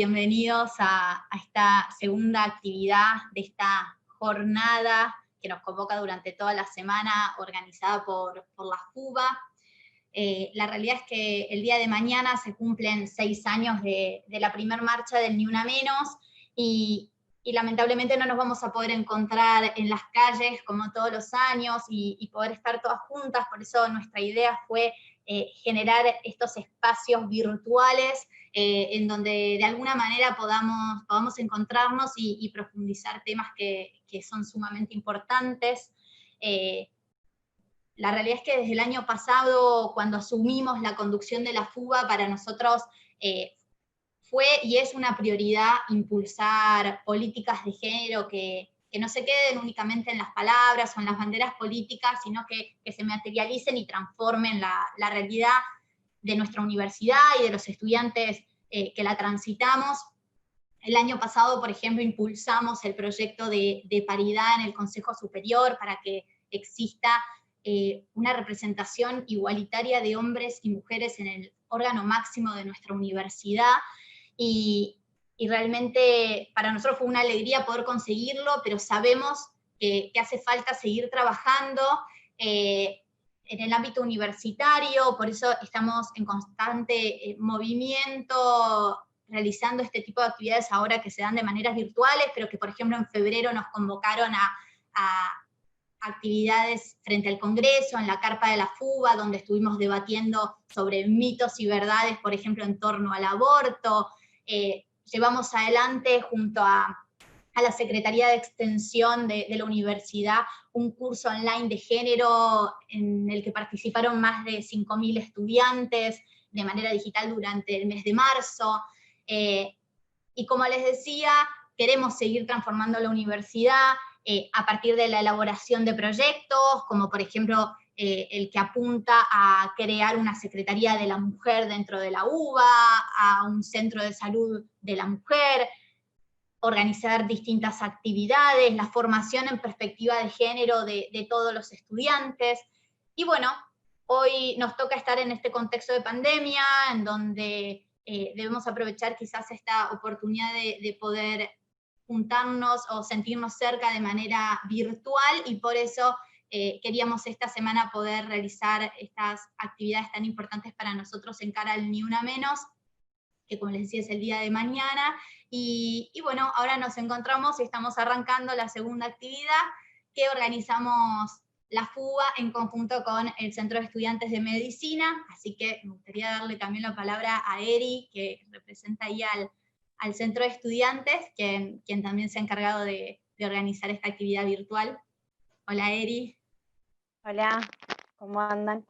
Bienvenidos a esta segunda actividad de esta jornada que nos convoca durante toda la semana, organizada por la FUBA. La realidad es que el día de mañana se cumplen 6 años de la primera marcha del Ni Una Menos, y lamentablemente no nos vamos a poder encontrar en las calles como todos los años y poder estar todas juntas. Por eso nuestra idea fue generar estos espacios virtuales en donde de alguna manera podamos encontrarnos y profundizar temas que son sumamente importantes. La realidad es que desde el año pasado, cuando asumimos la conducción de la FUBA, para nosotros fue y es una prioridad impulsar políticas de género que no se queden únicamente en las palabras o en las banderas políticas, sino que se materialicen y transformen la realidad de nuestra universidad y de los estudiantes que la transitamos. El año pasado, por ejemplo, impulsamos el proyecto de paridad en el Consejo Superior para que exista una representación igualitaria de hombres y mujeres en el órgano máximo de nuestra universidad, y realmente para nosotros fue una alegría poder conseguirlo, pero sabemos que hace falta seguir trabajando en el ámbito universitario. Por eso estamos en constante movimiento, realizando este tipo de actividades ahora que se dan de maneras virtuales, pero que por ejemplo en febrero nos convocaron a actividades frente al Congreso, en la carpa de la FUBA, donde estuvimos debatiendo sobre mitos y verdades, por ejemplo, en torno al aborto. Llevamos adelante junto a la Secretaría de Extensión de la universidad un curso online de género en el que participaron más de 5.000 estudiantes de manera digital durante el mes de marzo. Y como les decía, queremos seguir transformando la universidad a partir de la elaboración de proyectos, como por ejemplo el que apunta a crear una Secretaría de la Mujer dentro de la UBA, a un centro de salud de la mujer, organizar distintas actividades, la formación en perspectiva de género de todos los estudiantes. Y bueno, hoy nos toca estar en este contexto de pandemia, en donde debemos aprovechar quizás esta oportunidad de poder juntarnos o sentirnos cerca de manera virtual, y por eso queríamos esta semana poder realizar estas actividades tan importantes para nosotros en cara al Ni Una Menos, que como les decía es el día de mañana. Y bueno, ahora nos encontramos y estamos arrancando la segunda actividad que organizamos la FUBA en conjunto con el Centro de Estudiantes de Medicina, así que me gustaría darle también la palabra a Eri, que representa ahí al Centro de Estudiantes, quien también se ha encargado de organizar esta actividad virtual. Hola, Eri. Hola, ¿cómo andan?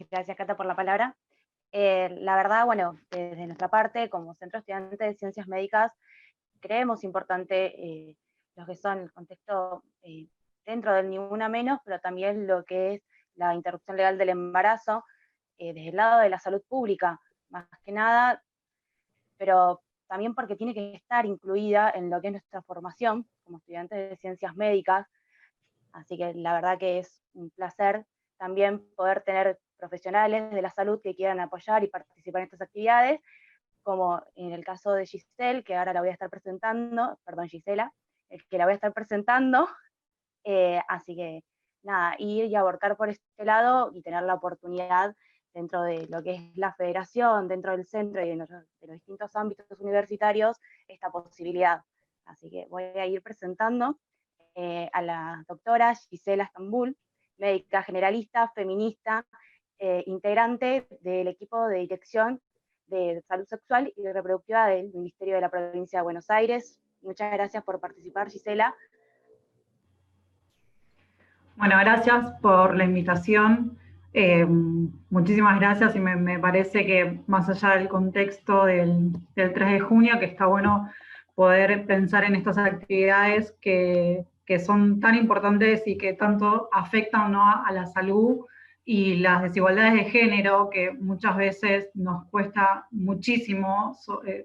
Gracias, Cata, por la palabra. La verdad, bueno, desde nuestra parte, como Centro de Estudiantes de Ciencias Médicas, creemos importante lo que son el contexto dentro del Ni Una Menos, pero también lo que es la interrupción legal del embarazo, desde el lado de la salud pública, más que nada, pero también porque tiene que estar incluida en lo que es nuestra formación como estudiantes de Ciencias Médicas. Así que la verdad que es un placer también poder tener profesionales de la salud que quieran apoyar y participar en estas actividades, como en el caso de Giselle, que ahora la voy a estar presentando, perdón, Gisela, que la voy a estar presentando. Así que nada, ir y aborcar por este lado y tener la oportunidad dentro de lo que es la federación, dentro del centro y de los distintos ámbitos universitarios, esta posibilidad. Así que voy a ir presentando a la doctora Gisela Stambul, médica generalista, feminista, integrante del equipo de dirección de salud sexual y reproductiva del Ministerio de la Provincia de Buenos Aires. Muchas gracias por participar, Gisela. Bueno, gracias por la invitación. Muchísimas gracias, y me parece que más allá del contexto del 3 de junio, que está bueno poder pensar en estas actividades que son tan importantes y que tanto afectan, ¿no?, a la salud y las desigualdades de género, que muchas veces nos cuesta muchísimo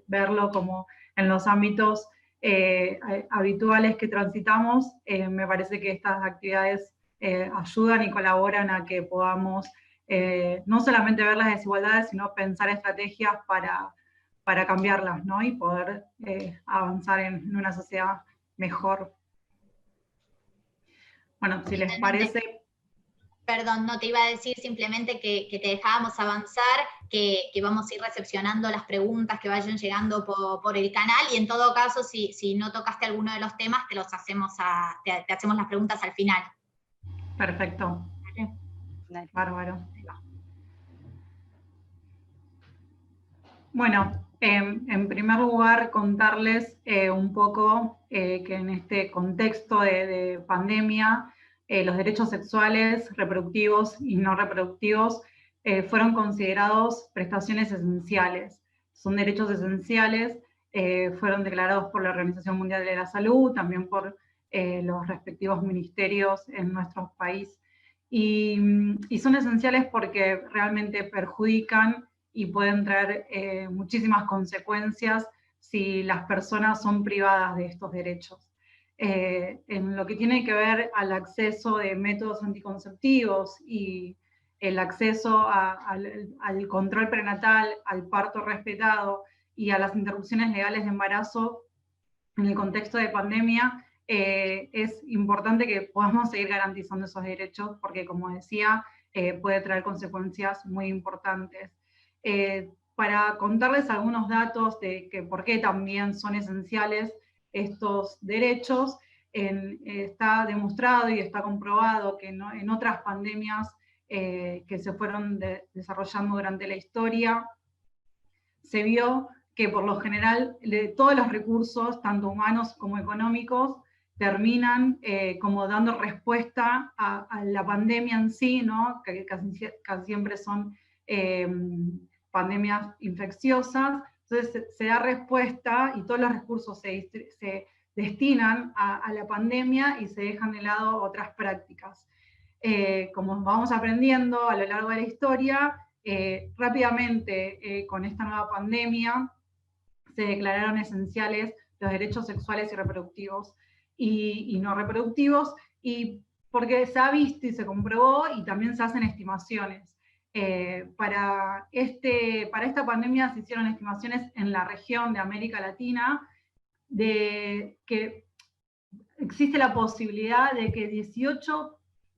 verlo como en los ámbitos habituales que transitamos. Me parece que estas actividades ayudan y colaboran a que podamos no solamente ver las desigualdades, sino pensar estrategias para para cambiarlas, ¿no? Y poder avanzar en una sociedad mejor. Bueno, si les parece... Perdón, no te iba a decir simplemente que te dejábamos avanzar, que vamos a ir recepcionando las preguntas que vayan llegando por el canal, y en todo caso, si no tocaste alguno de los temas, te hacemos las preguntas al final. Perfecto. Dale. Bárbaro. Bueno, en primer lugar, contarles un poco que en este contexto de pandemia, los derechos sexuales, reproductivos y no reproductivos fueron considerados prestaciones esenciales. Son derechos esenciales, fueron declarados por la Organización Mundial de la Salud, también por los respectivos ministerios en nuestro país. Y son esenciales porque realmente perjudican y pueden traer muchísimas consecuencias si las personas son privadas de estos derechos. En lo que tiene que ver al acceso de métodos anticonceptivos y el acceso al control prenatal, al parto respetado y a las interrupciones legales de embarazo en el contexto de pandemia, es importante que podamos seguir garantizando esos derechos porque, como decía, puede traer consecuencias muy importantes. Para contarles algunos datos de que por qué también son esenciales estos derechos, está demostrado y está comprobado que en otras pandemias que se fueron desarrollando durante la historia, se vio que por lo general todos los recursos, tanto humanos como económicos, terminan como dando respuesta a la pandemia en sí, ¿no? Que casi siempre son pandemias infecciosas. Entonces se da respuesta y todos los recursos se destinan a la pandemia y se dejan de lado otras prácticas. Como vamos aprendiendo a lo largo de la historia, rápidamente con esta nueva pandemia se declararon esenciales los derechos sexuales y reproductivos y no reproductivos, y porque se ha visto y se comprobó y también se hacen estimaciones. Para esta pandemia se hicieron estimaciones en la región de América Latina de que existe la posibilidad de que 18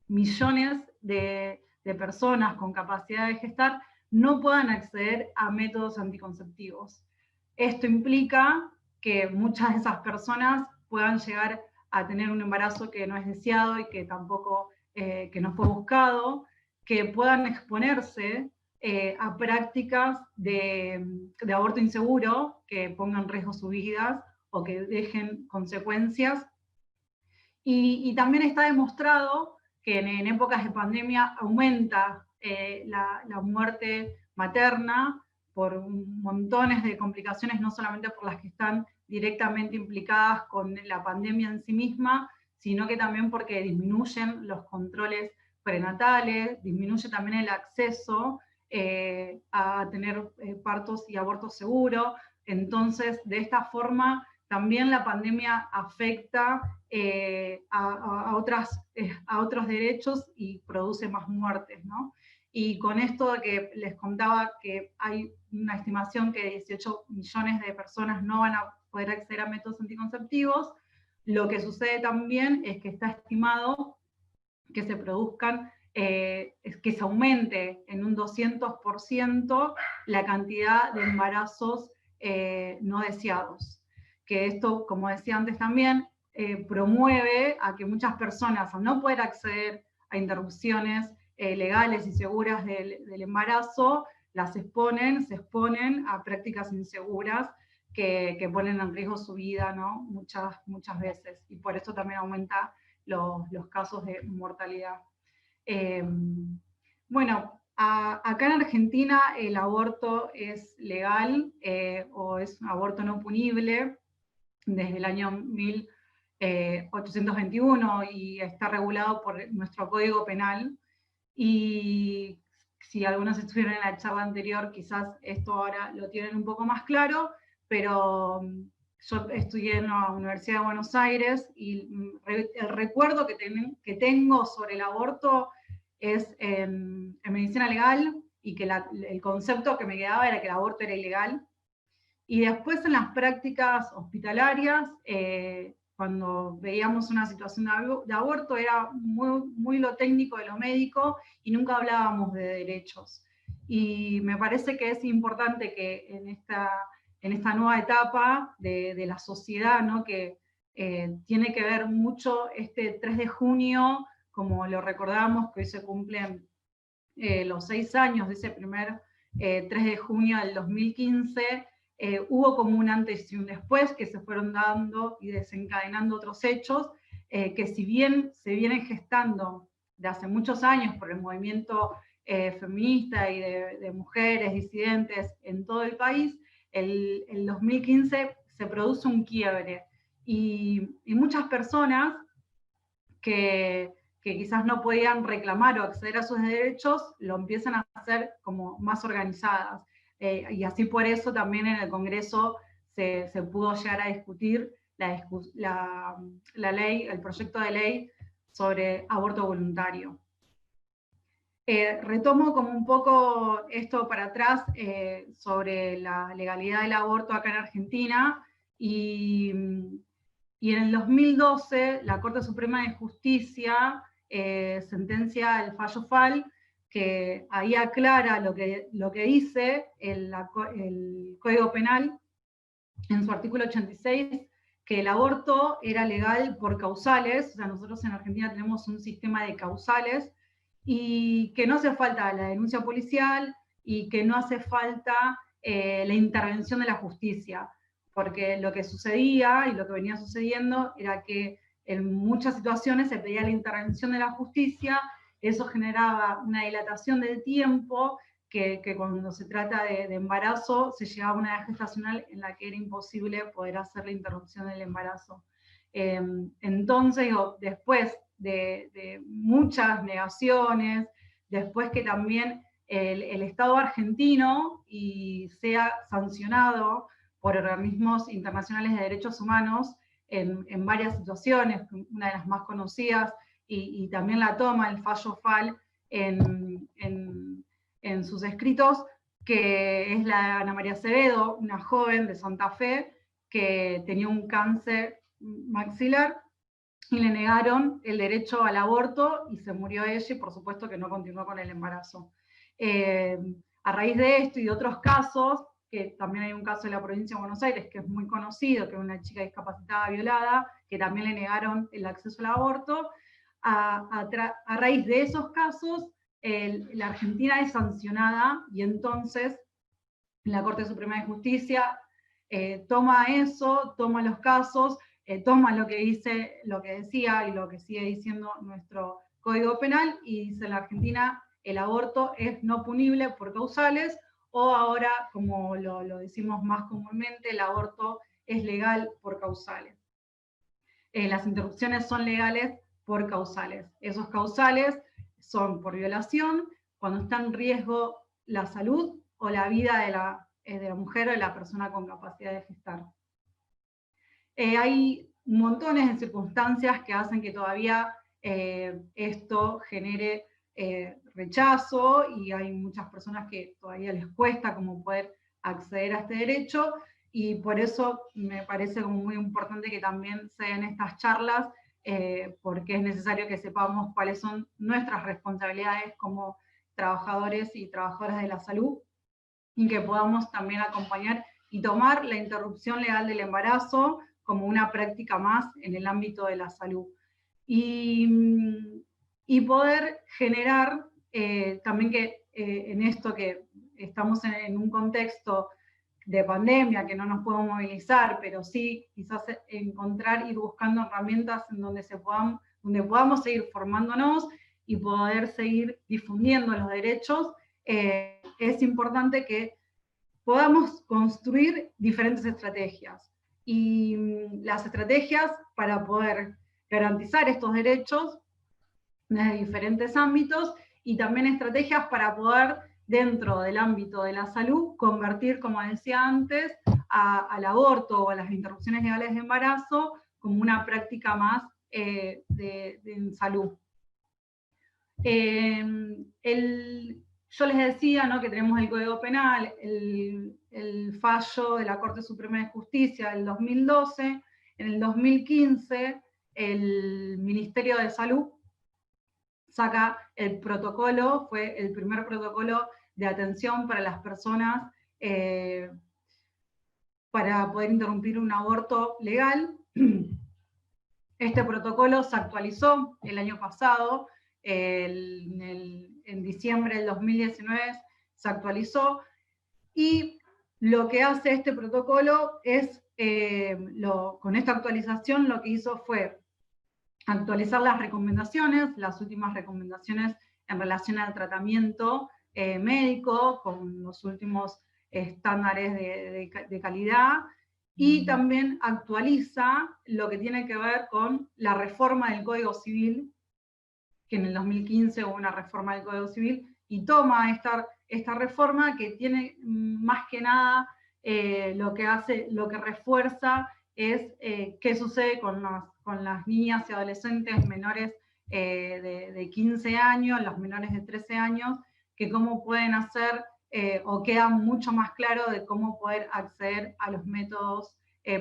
millones de personas con capacidad de gestar no puedan acceder a métodos anticonceptivos. Esto implica que muchas de esas personas puedan llegar a tener un embarazo que no es deseado y que tampoco que no fue buscado, que puedan exponerse a prácticas de aborto inseguro que pongan en riesgo sus vidas o que dejen consecuencias. Y también está demostrado que en épocas de pandemia aumenta la muerte materna por montones de complicaciones, no solamente por las que están directamente implicadas con la pandemia en sí misma, sino que también porque disminuyen los controles prenatales, disminuye también el acceso a tener partos y abortos seguros. Entonces, de esta forma, también la pandemia afecta a otros derechos y produce más muertes, ¿no? Y con esto que les contaba que hay una estimación que 18 millones de personas no van a poder acceder a métodos anticonceptivos, lo que sucede también es que está estimado que se produzcan, que se aumente en un 200% la cantidad de embarazos no deseados. Que esto, como decía antes también, promueve a que muchas personas, al no poder acceder a interrupciones legales y seguras del embarazo, se exponen a prácticas inseguras que ponen en riesgo su vida, ¿no? Muchas veces, y por eso también aumenta los casos de mortalidad. Bueno, acá en Argentina el aborto es legal o es un aborto no punible desde el año 1821 y está regulado por nuestro Código Penal. Y si algunos estuvieron en la charla anterior, quizás esto ahora lo tienen un poco más claro, pero yo estudié en la Universidad de Buenos Aires y el recuerdo que tengo sobre el aborto es en medicina legal, y que el concepto que me quedaba era que el aborto era ilegal. Y después en las prácticas hospitalarias, cuando veíamos una situación de aborto, era muy lo técnico de lo médico y nunca hablábamos de derechos. Y me parece que es importante que en esta nueva etapa de la sociedad, ¿no? Que tiene que ver mucho este 3 de junio, como lo recordamos, que hoy se cumplen los 6 años de ese primer 3 de junio del 2015, hubo como un antes y un después que se fueron dando y desencadenando otros hechos, que si bien se vienen gestando de hace muchos años por el movimiento feminista y de mujeres disidentes en todo el país, el 2015 se produce un quiebre. Y muchas personas que quizás no podían reclamar o acceder a sus derechos, lo empiezan a hacer como más organizadas. Y así por eso también en el Congreso se pudo llegar a discutir la ley, el proyecto de ley sobre aborto voluntario. Retomo como un poco esto para atrás sobre la legalidad del aborto acá en Argentina, y en el 2012 la Corte Suprema de Justicia sentencia el fallo FAL, que ahí aclara lo que dice el Código Penal en su artículo 86, que el aborto era legal por causales. O sea, nosotros en Argentina tenemos un sistema de causales, y que no hace falta la denuncia policial y que no hace falta la intervención de la justicia, porque lo que sucedía y lo que venía sucediendo era que en muchas situaciones se pedía la intervención de la justicia, eso generaba una dilatación del tiempo, que cuando se trata de embarazo se llegaba a una edad gestacional en la que era imposible poder hacer la interrupción del embarazo. Entonces, después de muchas negaciones, después que también el Estado argentino y sea sancionado por organismos internacionales de derechos humanos en varias situaciones, una de las más conocidas, y también la toma el fallo FAL en sus escritos, que es la Ana María Acevedo, una joven de Santa Fe que tenía un cáncer maxilar y le negaron el derecho al aborto y se murió ella, y por supuesto que no continuó con el embarazo. A raíz de esto y de otros casos, que también hay un caso en la provincia de Buenos Aires que es muy conocido, que es una chica discapacitada violada, que también le negaron el acceso al aborto. A raíz de esos casos, la Argentina es sancionada, y entonces la Corte Suprema de Justicia toma eso, toma los casos, toma lo que decía y lo que sigue diciendo nuestro Código Penal, y dice: en la Argentina el aborto es no punible por causales, o ahora, como lo decimos más comúnmente, el aborto es legal por causales. Las interrupciones son legales por causales. Esos causales son por violación, cuando está en riesgo la salud o la vida de la mujer o de la persona con capacidad de gestar. Hay montones de circunstancias que hacen que todavía esto genere rechazo, y hay muchas personas que todavía les cuesta como poder acceder a este derecho, y por eso me parece como muy importante que también se den estas charlas, porque es necesario que sepamos cuáles son nuestras responsabilidades como trabajadores y trabajadoras de la salud, y que podamos también acompañar y tomar la interrupción legal del embarazo como una práctica más en el ámbito de la salud. Y poder generar también que en esto que estamos en un contexto de pandemia, que no nos podemos movilizar, pero sí quizás encontrar, ir buscando herramientas en donde podamos seguir formándonos y poder seguir difundiendo los derechos. Es importante que podamos construir diferentes estrategias. Y las estrategias para poder garantizar estos derechos desde diferentes ámbitos, y también estrategias para poder, dentro del ámbito de la salud, convertir, como decía antes, al aborto o a las interrupciones legales de embarazo como una práctica más en salud. yo les decía, ¿no?, que tenemos el Código Penal, el fallo de la Corte Suprema de Justicia del 2012, en el 2015 el Ministerio de Salud saca el protocolo, fue el primer protocolo de atención para las personas para poder interrumpir un aborto legal. Este protocolo se actualizó el año pasado, en diciembre del 2019 se actualizó, y lo que hace este protocolo es, con esta actualización lo que hizo fue actualizar las recomendaciones, las últimas recomendaciones en relación al tratamiento médico, con los últimos estándares de calidad, y también actualiza lo que tiene que ver con la reforma del Código Civil, que en el 2015 hubo una reforma del Código Civil, y toma esta reforma que tiene más que nada lo que refuerza es qué sucede con las niñas y adolescentes menores de 15 años, los menores de 13 años, que cómo pueden hacer, o queda mucho más claro de cómo poder acceder a los métodos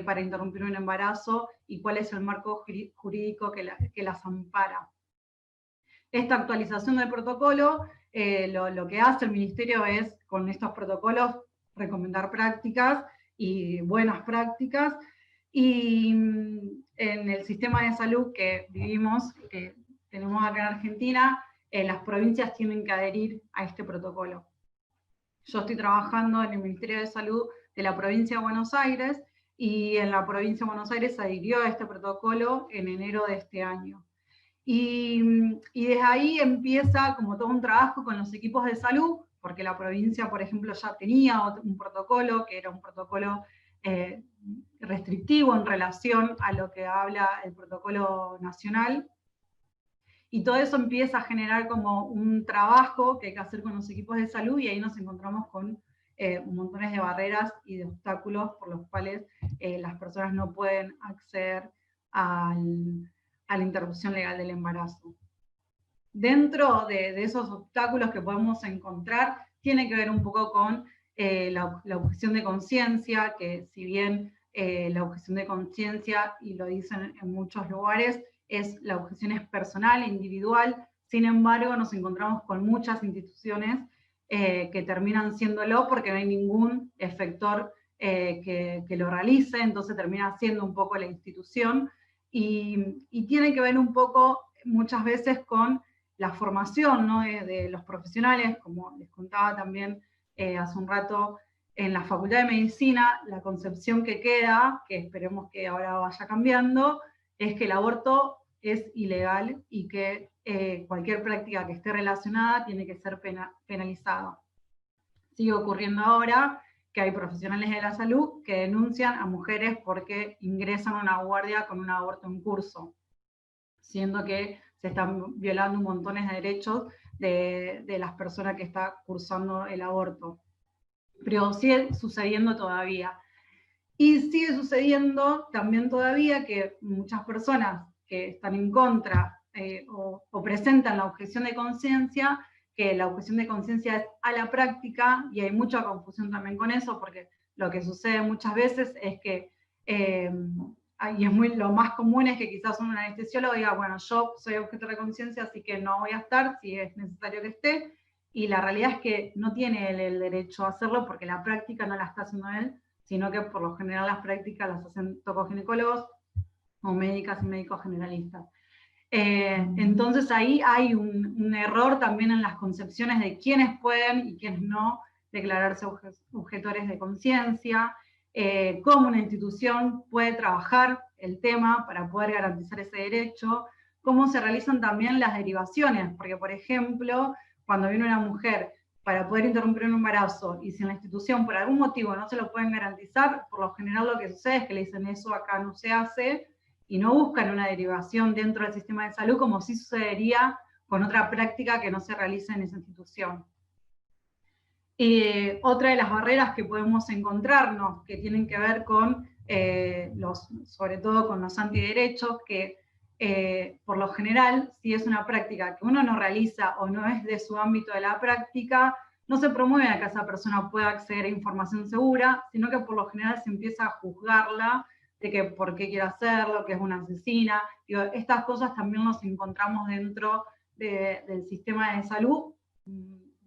para interrumpir un embarazo y cuál es el marco jurídico que las ampara. Esta actualización del protocolo, lo que hace el Ministerio es, con estos protocolos, recomendar prácticas y buenas prácticas, y en el sistema de salud que vivimos, que tenemos acá en Argentina, las provincias tienen que adherir a este protocolo. Yo estoy trabajando en el Ministerio de Salud de la provincia de Buenos Aires, y en la provincia de Buenos Aires se adhirió a este protocolo en enero de este año. Y desde ahí empieza como todo un trabajo con los equipos de salud, porque la provincia, por ejemplo, ya tenía un protocolo, que era un protocolo restrictivo en relación a lo que habla el protocolo nacional. Y todo eso empieza a generar como un trabajo que hay que hacer con los equipos de salud, y ahí nos encontramos con montones de barreras y de obstáculos por los cuales las personas no pueden acceder a la interrupción legal del embarazo. Dentro de esos obstáculos que podemos encontrar, tiene que ver un poco con la objeción de conciencia, que si bien la objeción de conciencia, y lo dicen en muchos lugares, la objeción es personal e individual, sin embargo nos encontramos con muchas instituciones que terminan siéndolo porque no hay ningún efector que lo realice, entonces termina siendo un poco la institución, y tiene que ver un poco muchas veces con la formación, ¿no?, de los profesionales, como les contaba también hace un rato. En la Facultad de Medicina, la concepción que queda, que esperemos que ahora vaya cambiando, es que el aborto es ilegal y que cualquier práctica que esté relacionada tiene que ser penalizada. Sigue ocurriendo ahora que hay profesionales de la salud que denuncian a mujeres porque ingresan a una guardia con un aborto en curso, siendo que se están violando montones de derechos de las personas que están cursando el aborto. Pero sigue sucediendo todavía. Y sigue sucediendo también todavía que muchas personas que están en contra o presentan la objeción de conciencia, que la objeción de conciencia es a la práctica, y hay mucha confusión también con eso, porque lo que sucede muchas veces es que, y lo más común es que quizás un anestesiólogo diga, bueno, yo soy objeto de conciencia, así que no voy a estar si es necesario que esté, y la realidad es que no tiene él el derecho a hacerlo porque la práctica no la está haciendo él, sino que por lo general las prácticas las hacen tocoginecólogos o médicas y médicos generalistas. Entonces ahí hay un error también en las concepciones de quiénes pueden y quiénes no declararse objetores de conciencia, cómo una institución puede trabajar el tema para poder garantizar ese derecho, cómo se realizan también las derivaciones, porque por ejemplo, cuando viene una mujer para poder interrumpir un embarazo, y si en la institución por algún motivo no se lo pueden garantizar, por lo general lo que sucede es que le dicen eso acá no se hace, y no buscan una derivación dentro del sistema de salud, como sí sucedería con otra práctica que no se realiza en esa institución. Otra de las barreras que podemos encontrarnos, que tienen que ver con, sobre todo con los antiderechos, que por lo general, si es una práctica que uno no realiza o no es de su ámbito de la práctica, no se promueve a que esa persona pueda acceder a información segura, sino que por lo general se empieza a juzgarla de que por qué quiere hacerlo, que es una asesina. Digo, estas cosas también nos encontramos dentro del sistema de salud,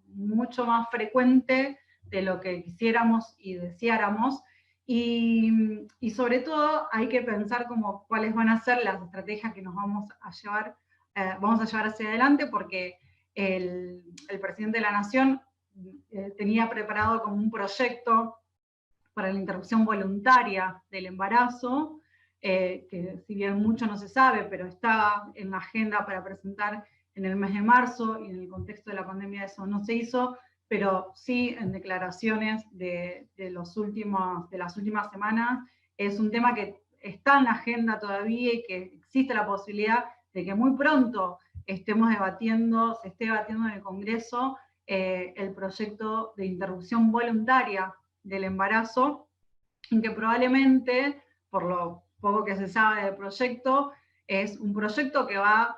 mucho más frecuente de lo que quisiéramos y deseáramos. Y sobre todo hay que pensar como cuáles van a ser las estrategias que nos vamos a llevar hacia adelante, porque el presidente de la Nación tenía preparado como un proyecto para la interrupción voluntaria del embarazo, que si bien mucho no se sabe, pero está en la agenda para presentar en el mes de marzo, y en el contexto de la pandemia eso no se hizo, pero sí en declaraciones de las últimas semanas, es un tema que está en la agenda todavía y que existe la posibilidad de que muy pronto se esté debatiendo en el Congreso el proyecto de interrupción voluntaria del embarazo, en que probablemente, por lo poco que se sabe del proyecto, es un proyecto que va a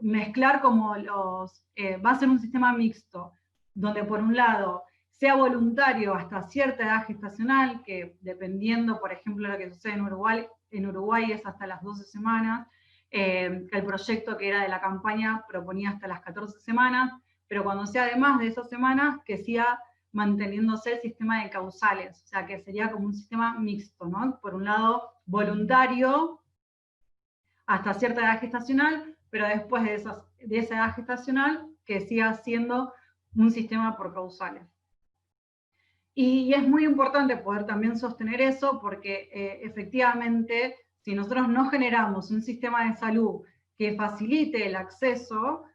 mezclar como va a ser un sistema mixto, donde por un lado sea voluntario hasta cierta edad gestacional, que dependiendo, por ejemplo, lo que sucede en Uruguay es hasta las 12 semanas, que el proyecto que era de la campaña proponía hasta las 14 semanas, pero cuando sea de más de esas semanas, que siga manteniéndose el sistema de causales, o sea, que sería como un sistema mixto, ¿no? Por un lado, voluntario hasta cierta edad gestacional, pero después de esa edad gestacional, que siga siendo un sistema por causales. Y es muy importante poder también sostener eso, porque efectivamente, si nosotros no generamos un sistema de salud que facilite el acceso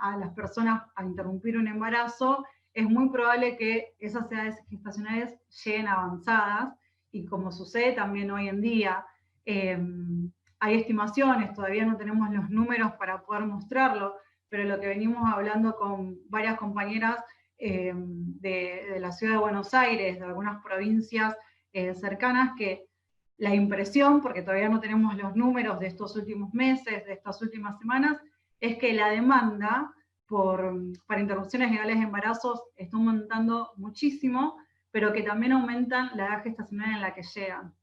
a las personas a interrumpir un embarazo, es muy probable que esas edades gestacionales lleguen avanzadas, y como sucede también hoy en día, hay estimaciones, todavía no tenemos los números para poder mostrarlo, pero lo que venimos hablando con varias compañeras de la ciudad de Buenos Aires, de algunas provincias cercanas, que la impresión, porque todavía no tenemos los números de estos últimos meses, de estas últimas semanas, es que la demanda para interrupciones legales de embarazos está aumentando muchísimo, pero que también aumentan la edad gestacional en la que llegan,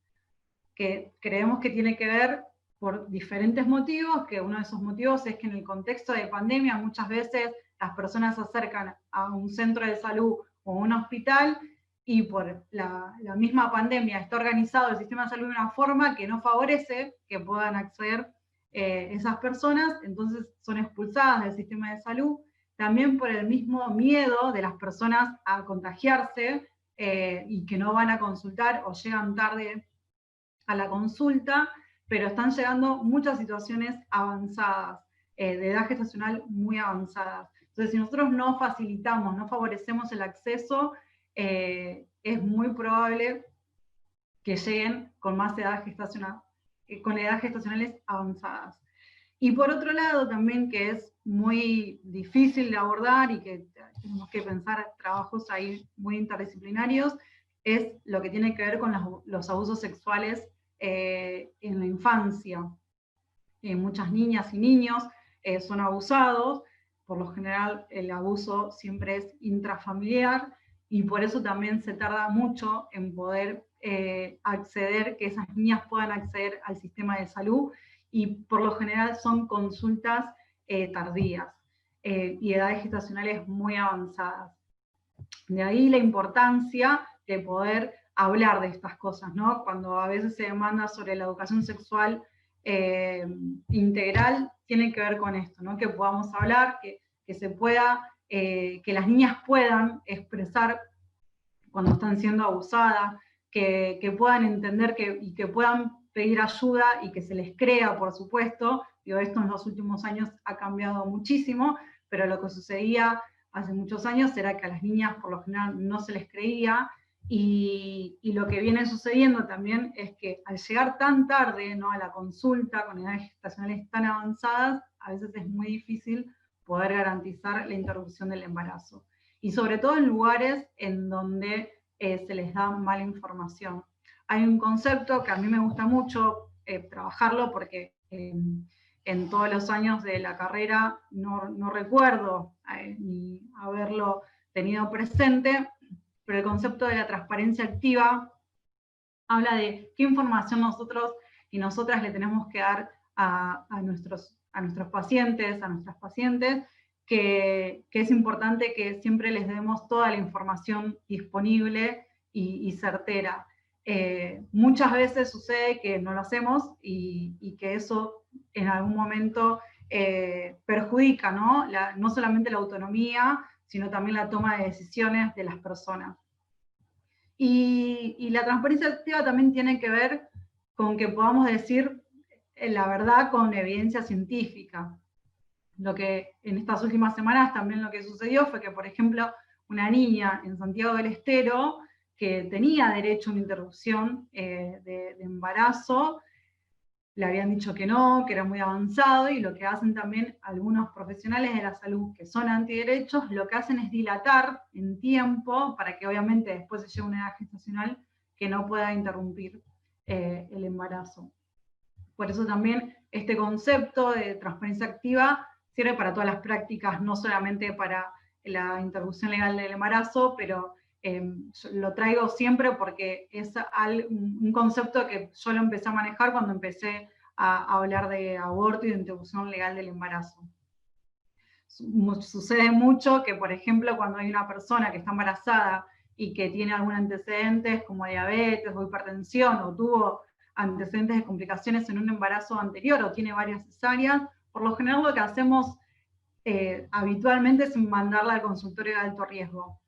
que creemos que tiene que ver por diferentes motivos, que uno de esos motivos es que en el contexto de pandemia muchas veces las personas se acercan a un centro de salud o un hospital, y por la misma pandemia está organizado el sistema de salud de una forma que no favorece que puedan acceder esas personas, entonces son expulsadas del sistema de salud, también por el mismo miedo de las personas a contagiarse y que no van a consultar o llegan tarde a la consulta, pero están llegando muchas situaciones avanzadas, de edad gestacional muy avanzadas. Entonces, si nosotros no facilitamos, no favorecemos el acceso, es muy probable que lleguen con más edad gestacional, con edades gestacionales avanzadas. Y por otro lado, también, que es muy difícil de abordar y que tenemos que pensar trabajos ahí muy interdisciplinarios, es lo que tiene que ver con los abusos sexuales en la infancia. Muchas niñas y niños son abusados, por lo general el abuso siempre es intrafamiliar, y por eso también se tarda mucho en poder acceder, que esas niñas puedan acceder al sistema de salud, y por lo general son consultas tardías y edades gestacionales muy avanzadas. De ahí la importancia de poder hablar de estas cosas, ¿no? Cuando a veces se demanda sobre la educación sexual integral, tiene que ver con esto, ¿no? Que podamos hablar, que se pueda, que las niñas puedan expresar cuando están siendo abusadas, que puedan entender y que puedan pedir ayuda y que se les crea, por supuesto. Digo, esto en los últimos años ha cambiado muchísimo, pero lo que sucedía hace muchos años era que a las niñas por lo general no se les creía, y lo que viene sucediendo también es que al llegar tan tarde, ¿no?, a la consulta con edades gestacionales tan avanzadas, a veces es muy difícil poder garantizar la interrupción del embarazo. Y sobre todo en lugares en donde se les da mala información. Hay un concepto que a mí me gusta mucho trabajarlo, porque En todos los años de la carrera no recuerdo ni haberlo tenido presente, pero el concepto de la transparencia activa habla de qué información nosotros y nosotras le tenemos que dar a nuestros pacientes, a nuestras pacientes, que es importante que siempre les demos toda la información disponible y certera. Muchas veces sucede que no lo hacemos y que eso en algún momento perjudica, ¿no? No solamente la autonomía, sino también la toma de decisiones de las personas. Y la transparencia activa también tiene que ver con que podamos decir la verdad con evidencia científica. Lo que en estas últimas semanas también lo que sucedió fue que, por ejemplo, una niña en Santiago del Estero que tenía derecho a una interrupción de embarazo, le habían dicho que no, que era muy avanzado, y lo que hacen también algunos profesionales de la salud que son antiderechos, lo que hacen es dilatar en tiempo para que obviamente después se llegue a una edad gestacional que no pueda interrumpir el embarazo. Por eso también este concepto de transparencia activa sirve para todas las prácticas, no solamente para la interrupción legal del embarazo, pero lo traigo siempre porque es un concepto que yo lo empecé a manejar cuando empecé a hablar de aborto y de interrupción legal del embarazo. Sucede mucho que, por ejemplo, cuando hay una persona que está embarazada y que tiene algún antecedentes como diabetes o hipertensión, o tuvo antecedentes de complicaciones en un embarazo anterior, o tiene varias cesáreas, por lo general lo que hacemos habitualmente es mandarla al consultorio de alto riesgo.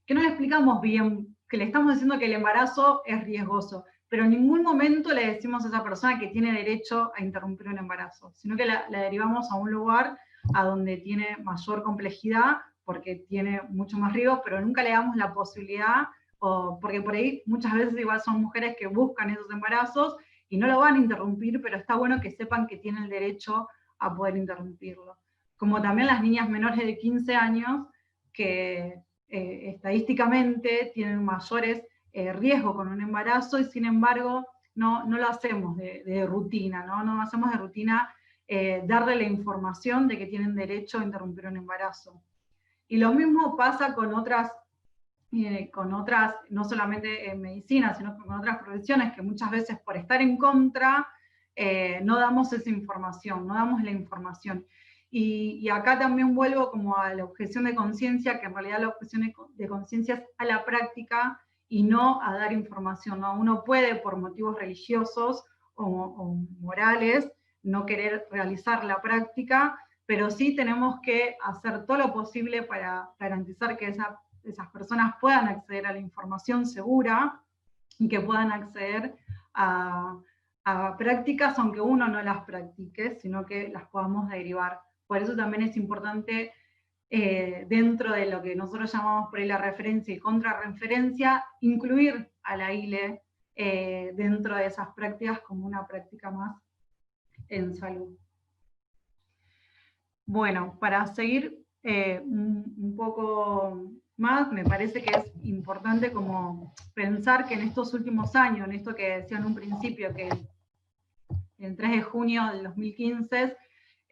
Que no le explicamos bien, que le estamos diciendo que el embarazo es riesgoso, pero en ningún momento le decimos a esa persona que tiene derecho a interrumpir un embarazo, sino que la derivamos a un lugar a donde tiene mayor complejidad, porque tiene mucho más riesgo, pero nunca le damos la posibilidad, porque por ahí muchas veces igual son mujeres que buscan esos embarazos y no lo van a interrumpir, pero está bueno que sepan que tienen el derecho a poder interrumpirlo. Como también las niñas menores de 15 años, que estadísticamente tienen mayores riesgos con un embarazo, y sin embargo no lo hacemos de rutina, no hacemos de rutina darle la información de que tienen derecho a interrumpir un embarazo. Y lo mismo pasa con otras, no solamente en medicina, sino con otras profesiones, que muchas veces por estar en contra no damos esa información, no damos la información. Y acá también vuelvo como a la objeción de conciencia, que en realidad la objeción de conciencia es a la práctica y no a dar información, ¿no? Uno puede, por motivos religiosos o morales, no querer realizar la práctica, pero sí tenemos que hacer todo lo posible para garantizar que esas personas puedan acceder a la información segura y que puedan acceder a prácticas, aunque uno no las practique, sino que las podamos derivar. Por eso también es importante, dentro de lo que nosotros llamamos por ahí la referencia y contrarreferencia, incluir a la ILE dentro de esas prácticas como una práctica más en salud. Bueno, para seguir un poco más, me parece que es importante como pensar que en estos últimos años, en esto que decía en un principio, que el 3 de junio del 2015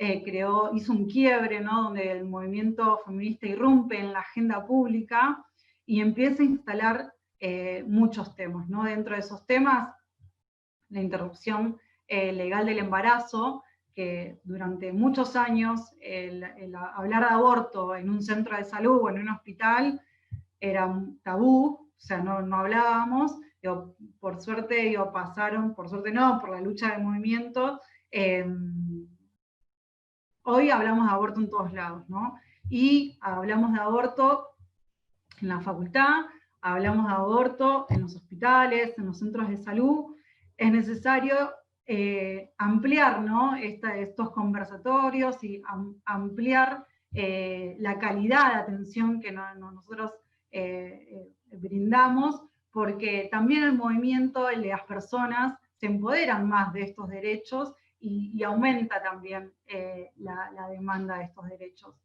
hizo un quiebre, ¿no? Donde el movimiento feminista irrumpe en la agenda pública y empieza a instalar muchos temas, ¿no? Dentro de esos temas, la interrupción legal del embarazo, que durante muchos años el hablar de aborto en un centro de salud o en un hospital era un tabú, o sea, no hablábamos. Digo, por suerte pasaron, por suerte no, por la lucha de movimientos, hoy hablamos de aborto en todos lados, ¿no? Y hablamos de aborto en la facultad, hablamos de aborto en los hospitales, en los centros de salud. Es necesario ampliar, ¿no? estos conversatorios y ampliar la calidad de atención que nosotros brindamos, porque también el movimiento de las personas se empoderan más de estos derechos y aumenta también la demanda de estos derechos.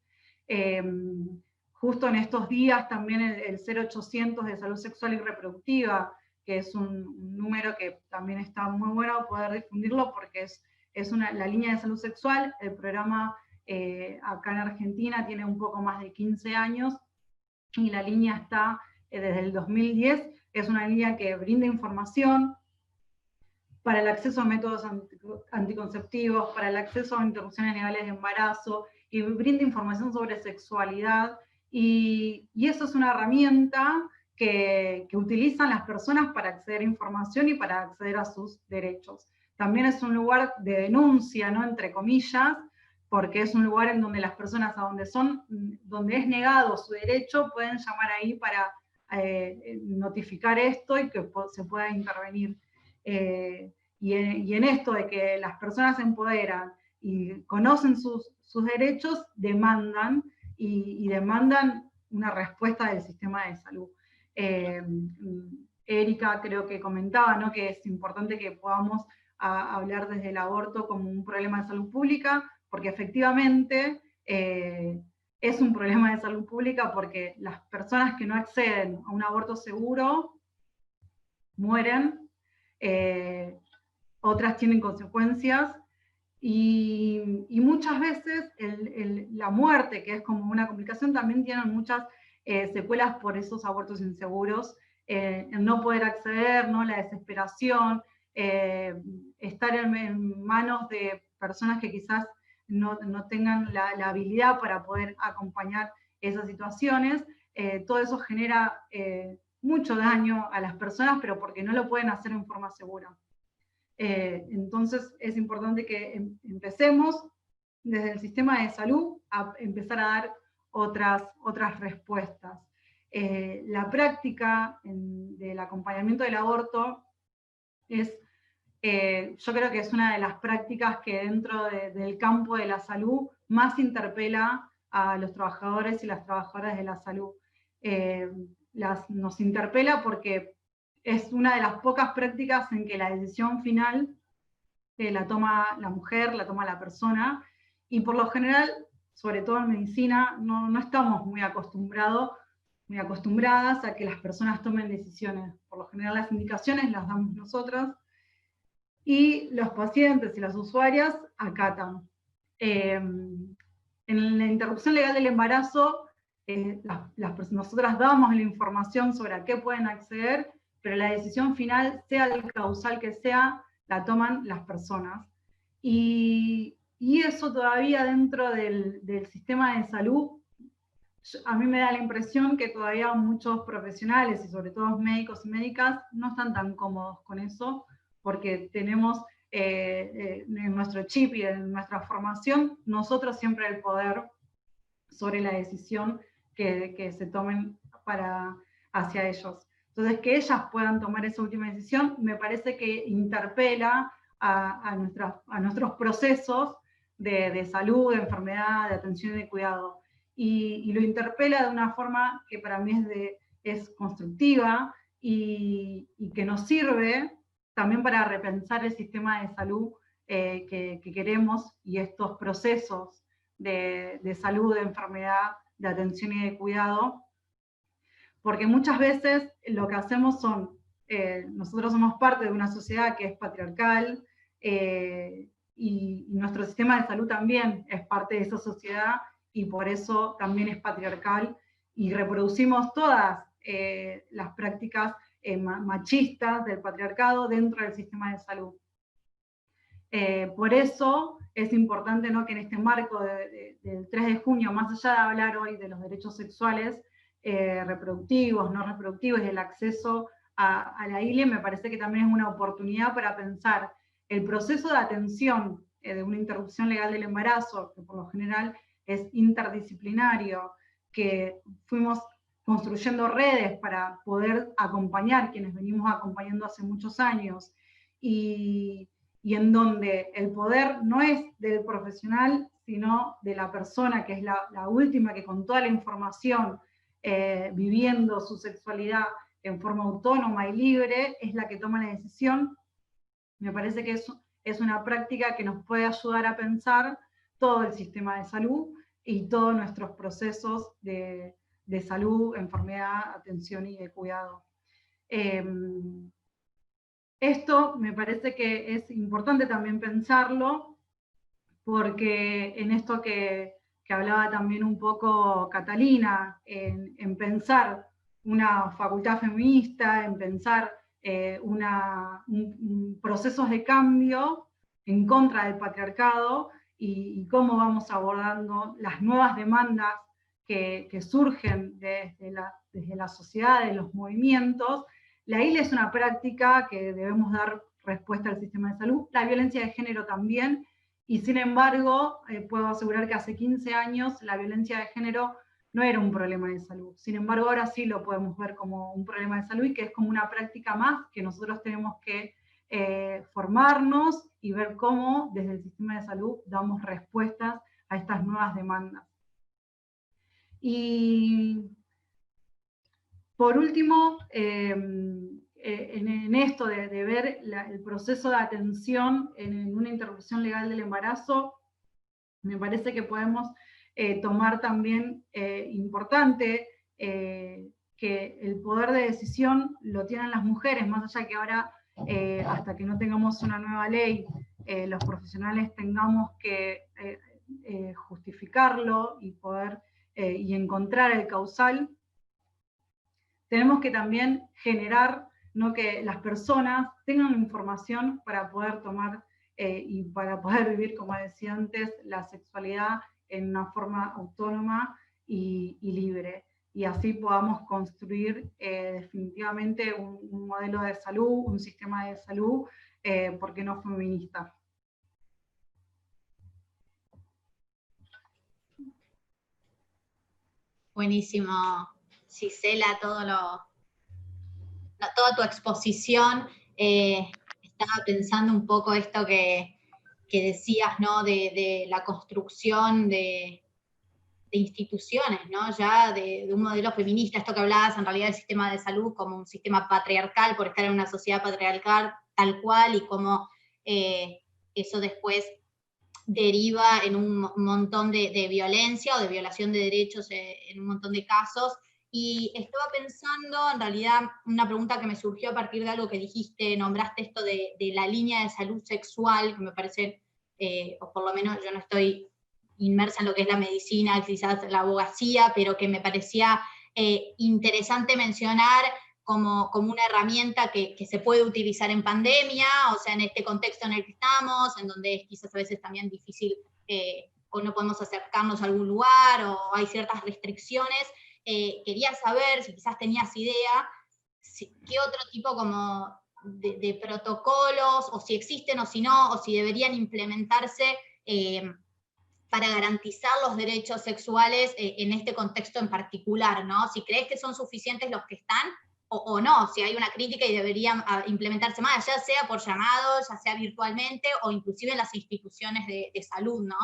Justo en estos días también el 0800 de salud sexual y reproductiva, que es un número que también está muy bueno poder difundirlo porque es es la línea de salud sexual. El programa acá en Argentina tiene un poco más de 15 años, y la línea está desde el 2010, es una línea que brinda información para el acceso a métodos anticonceptivos, para el acceso a interrupciones legales de embarazo, y brinda información sobre sexualidad, y eso es una herramienta que utilizan las personas para acceder a información y para acceder a sus derechos. También es un lugar de denuncia, ¿no?, entre comillas, porque es un lugar en donde las personas donde es negado su derecho, pueden llamar ahí para notificar esto y que se pueda intervenir. Y en esto de que las personas se empoderan y conocen sus derechos, demandan, y demandan una respuesta del sistema de salud. Erika creo que comentaba, ¿no?, que es importante que podamos hablar desde el aborto como un problema de salud pública, porque efectivamente es un problema de salud pública, porque las personas que no acceden a un aborto seguro mueren, otras tienen consecuencias, y muchas veces la muerte, que es como una complicación, también tienen muchas secuelas por esos abortos inseguros, el no poder acceder, ¿no?, la desesperación, estar en manos de personas que quizás no tengan la habilidad para poder acompañar esas situaciones. Todo eso genera mucho daño a las personas, pero porque no lo pueden hacer en forma segura. Entonces es importante que empecemos desde el sistema de salud a empezar a dar otras respuestas. La práctica del acompañamiento del aborto yo creo que es una de las prácticas que dentro del campo de la salud más interpela a los trabajadores y las trabajadoras de la salud. Nos interpela porque es una de las pocas prácticas en que la decisión final la toma la mujer, la toma la persona, y por lo general, sobre todo en medicina, no estamos muy acostumbradas a que las personas tomen decisiones. Por lo general las indicaciones las damos nosotras, y los pacientes y las usuarias acatan. En la interrupción legal del embarazo, nosotras damos la información sobre a qué pueden acceder, pero la decisión final, sea el causal que sea, la toman las personas. Y eso todavía dentro del sistema de salud, a mí me da la impresión que todavía muchos profesionales, y sobre todo médicos y médicas, no están tan cómodos con eso, porque tenemos en nuestro chip y en nuestra formación, nosotros siempre el poder sobre la decisión que se tomen hacia ellos. Entonces, que ellas puedan tomar esa última decisión, me parece que interpela a nuestros procesos de salud, de enfermedad, de atención y de cuidado. Y lo interpela de una forma que para mí es constructiva, y que nos sirve también para repensar el sistema de salud que queremos, y estos procesos de salud, de enfermedad, de atención y de cuidado, porque muchas veces lo que hacemos nosotros somos parte de una sociedad que es patriarcal, y nuestro sistema de salud también es parte de esa sociedad, y por eso también es patriarcal, y reproducimos todas las prácticas machistas del patriarcado dentro del sistema de salud. Por eso es importante, ¿no?, que en este marco del 3 de junio, más allá de hablar hoy de los derechos sexuales, reproductivos, no reproductivos, y el acceso a la ILE, me parece que también es una oportunidad para pensar el proceso de atención de una interrupción legal del embarazo, que por lo general es interdisciplinario, que fuimos construyendo redes para poder acompañar quienes venimos acompañando hace muchos años, y en donde el poder no es del profesional, sino de la persona, que es la última que con toda la información, viviendo su sexualidad en forma autónoma y libre, es la que toma la decisión. Me parece que es una práctica que nos puede ayudar a pensar todo el sistema de salud y todos nuestros procesos de salud, enfermedad, atención y de cuidado. Esto me parece que es importante también pensarlo porque en esto que hablaba también un poco Catalina, en pensar una facultad feminista, en pensar procesos de cambio en contra del patriarcado y cómo vamos abordando las nuevas demandas que surgen desde la sociedad, de los movimientos. La ILE es una práctica que debemos dar respuesta al sistema de salud, la violencia de género también, y sin embargo, puedo asegurar que hace 15 años la violencia de género no era un problema de salud. Sin embargo, ahora sí lo podemos ver como un problema de salud y que es como una práctica más que nosotros tenemos que formarnos y ver cómo desde el sistema de salud damos respuestas a estas nuevas demandas. Y por último, en esto de ver el proceso de atención en una interrupción legal del embarazo, me parece que podemos tomar también importante que el poder de decisión lo tienen las mujeres, más allá que ahora, hasta que no tengamos una nueva ley, los profesionales tengamos que justificarlo y poder y encontrar el causal. Tenemos que también generar, ¿no?, que las personas tengan información para poder tomar y para poder vivir, como decía antes, la sexualidad en una forma autónoma y libre. Y así podamos construir definitivamente un modelo de salud, un sistema de salud, ¿por qué no feminista? Buenísimo, Gisela, toda tu exposición. Estaba pensando un poco esto que decías, ¿no? De la construcción de instituciones, ¿no? Ya de un modelo feminista, esto que hablabas en realidad del sistema de salud como un sistema patriarcal por estar en una sociedad patriarcal tal cual, y cómo eso después deriva en un montón de violencia o de violación de derechos en un montón de casos. Y estaba pensando, en realidad, una pregunta que me surgió a partir de algo que dijiste, nombraste esto de la línea de salud sexual, que me parece, o por lo menos yo no estoy inmersa en lo que es la medicina, quizás la abogacía, pero que me parecía interesante mencionar como una herramienta que se puede utilizar en pandemia, o sea, en este contexto en el que estamos, en donde es quizás a veces también difícil o no podemos acercarnos a algún lugar, o hay ciertas restricciones. Quería saber si quizás tenías idea, qué otro tipo como de protocolos, o si existen o si no, o si deberían implementarse para garantizar los derechos sexuales en este contexto en particular, ¿no? Si crees que son suficientes los que están, o no, si hay una crítica y deberían implementarse más, ya sea por llamado, ya sea virtualmente, o inclusive en las instituciones de salud, ¿no?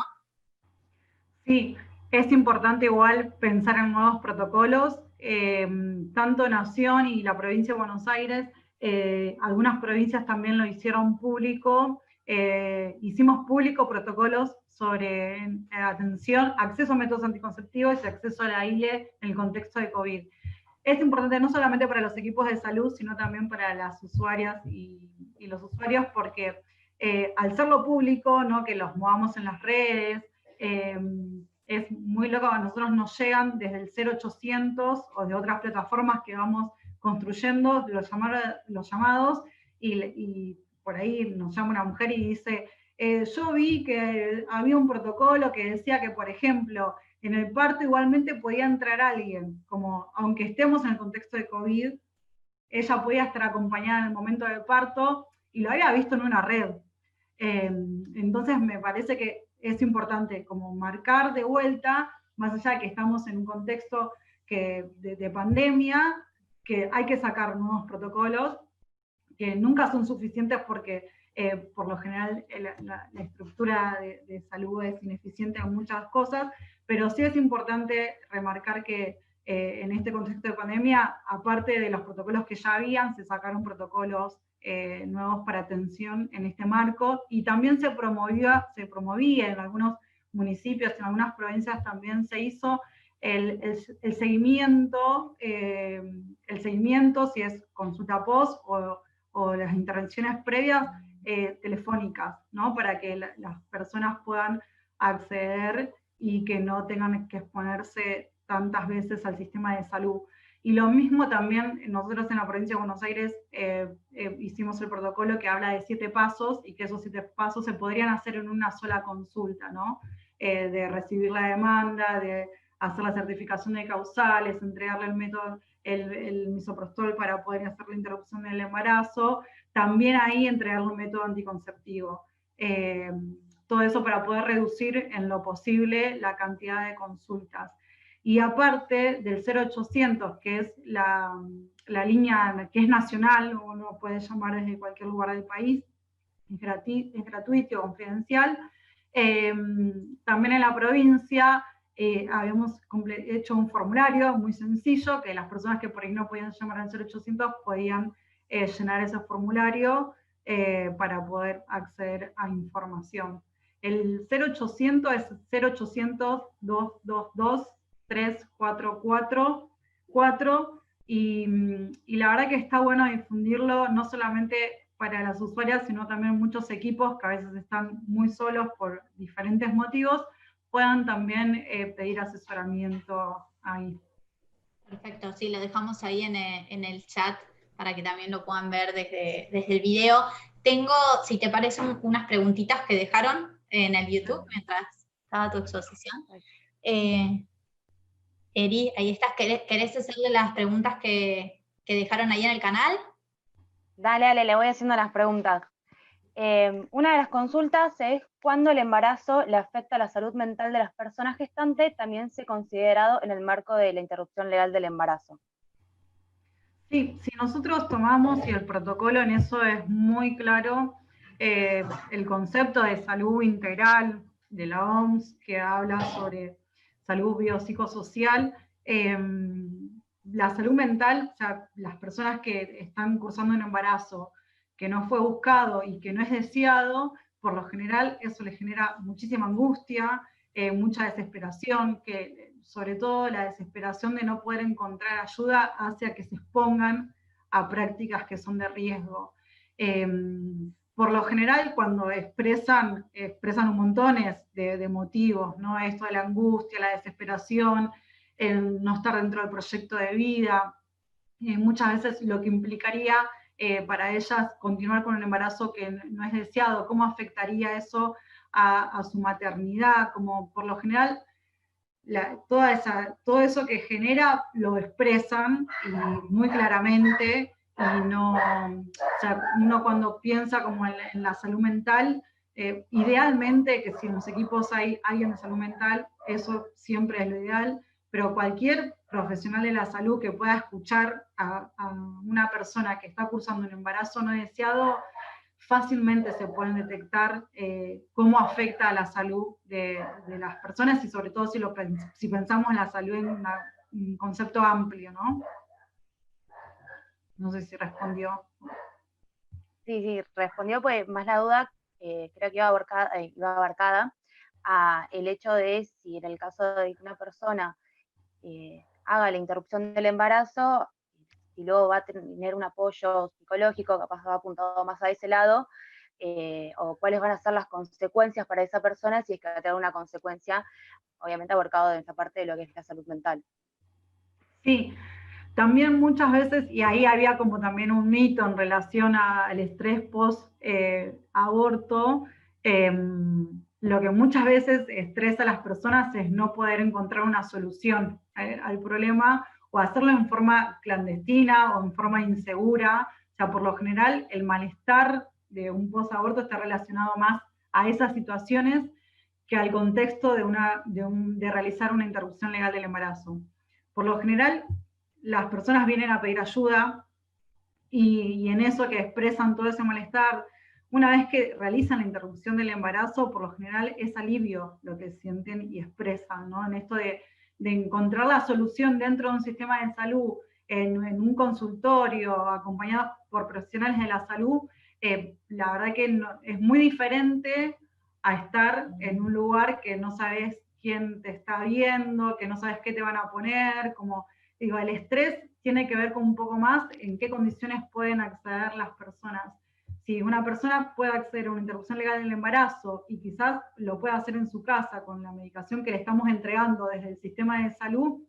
Sí, es importante igual pensar en nuevos protocolos, tanto Nación y la provincia de Buenos Aires, algunas provincias también lo hicieron público, hicimos público protocolos sobre atención, acceso a métodos anticonceptivos y acceso a la ILE en el contexto de COVID. Es importante no solamente para los equipos de salud, sino también para las usuarias y los usuarios, porque al serlo público, ¿no?, que los movamos en las redes, es muy loco, a nosotros nos llegan desde el 0800 o de otras plataformas que vamos construyendo los llamados y por ahí nos llama una mujer y dice, yo vi que había un protocolo que decía que, por ejemplo, en el parto igualmente podía entrar alguien, como aunque estemos en el contexto de COVID, ella podía estar acompañada en el momento del parto y lo había visto en una red. Entonces me parece que es importante como marcar de vuelta, más allá de que estamos en un contexto de pandemia, que hay que sacar nuevos protocolos, que nunca son suficientes porque por lo general la estructura de salud es ineficiente en muchas cosas, pero sí es importante remarcar que en este contexto de pandemia, aparte de los protocolos que ya habían, se sacaron protocolos nuevos para atención en este marco, y también se promovía en algunos municipios, en algunas provincias también se hizo el seguimiento, si es consulta post o las intervenciones previas telefónicas, ¿no?, para que las personas puedan acceder y que no tengan que exponerse tantas veces al sistema de salud. Y lo mismo también nosotros en la provincia de Buenos Aires hicimos el protocolo que habla de 7 pasos y que esos 7 pasos se podrían hacer en una sola consulta, ¿no? De recibir la demanda, de hacer la certificación de causales, entregarle el método, el misoprostol para poder hacer la interrupción del embarazo, también ahí entregarle un método anticonceptivo. Todo eso para poder reducir en lo posible la cantidad de consultas. Y aparte del 0800, que es la línea que es nacional, uno puede llamar desde cualquier lugar del país, es gratuito, confidencial. También en la provincia habíamos hecho un formulario muy sencillo, que las personas que por ahí no podían llamar al 0800 podían llenar ese formulario para poder acceder a información. El 0800 es 0800-222-3444, y la verdad que está bueno difundirlo, no solamente para las usuarias, sino también muchos equipos que a veces están muy solos por diferentes motivos, puedan también pedir asesoramiento ahí. Perfecto, sí, lo dejamos ahí en el chat para que también lo puedan ver desde el video. Tengo, si te parecen, unas preguntitas que dejaron en el YouTube mientras estaba tu exposición. Eri, ahí estás, ¿querés hacerle las preguntas que dejaron ahí en el canal? Dale, le voy haciendo las preguntas. Una de las consultas es cuándo el embarazo le afecta a la salud mental de las personas gestantes, también se ha considerado en el marco de la interrupción legal del embarazo. Sí, si nosotros tomamos, y el protocolo en eso es muy claro, el concepto de salud integral de la OMS, que habla sobre salud biopsicosocial, la salud mental, o sea, las personas que están cursando un embarazo que no fue buscado y que no es deseado, por lo general eso les genera muchísima angustia, mucha desesperación, que sobre todo la desesperación de no poder encontrar ayuda hace a que se expongan a prácticas que son de riesgo. Por lo general, cuando expresan un montón de motivos, ¿no? Esto de la angustia, la desesperación, el no estar dentro del proyecto de vida, muchas veces lo que implicaría para ellas continuar con un embarazo que no es deseado, cómo afectaría eso a su maternidad, como por lo general todo eso que genera lo expresan muy claramente, y no, o sea, uno cuando piensa como en la salud mental, idealmente que si en los equipos hay alguien de salud mental, eso siempre es lo ideal, pero cualquier profesional de la salud que pueda escuchar a una persona que está cursando un embarazo no deseado, fácilmente se pueden detectar cómo afecta a la salud de las personas, y sobre todo si pensamos la salud en un concepto amplio, ¿no? No sé si respondió. Sí, respondió, pues más la duda, creo que iba abarcada a el hecho de si en el caso de que una persona haga la interrupción del embarazo, si luego va a tener un apoyo psicológico, capaz va apuntado más a ese lado, o cuáles van a ser las consecuencias para esa persona, si es que va a tener una consecuencia, obviamente abarcado de esa parte de lo que es la salud mental. Sí, también muchas veces, y ahí había como también un mito en relación al estrés post-aborto, lo que muchas veces estresa a las personas es no poder encontrar una solución al problema, o hacerlo en forma clandestina o en forma insegura. O sea, por lo general el malestar de un post-aborto está relacionado más a esas situaciones que al contexto de realizar una interrupción legal del embarazo. Por lo general, las personas vienen a pedir ayuda, y en eso que expresan todo ese malestar, una vez que realizan la interrupción del embarazo, por lo general es alivio lo que sienten y expresan, ¿no? En esto de encontrar la solución dentro de un sistema de salud, en un consultorio, acompañado por profesionales de la salud, la verdad que es muy diferente a estar en un lugar que no sabes quién te está viendo, que no sabes qué te van a poner, como digo, el estrés tiene que ver con un poco más en qué condiciones pueden acceder las personas. si una persona puede acceder a una interrupción legal del embarazo y quizás lo pueda hacer en su casa con la medicación que le estamos entregando desde el sistema de salud,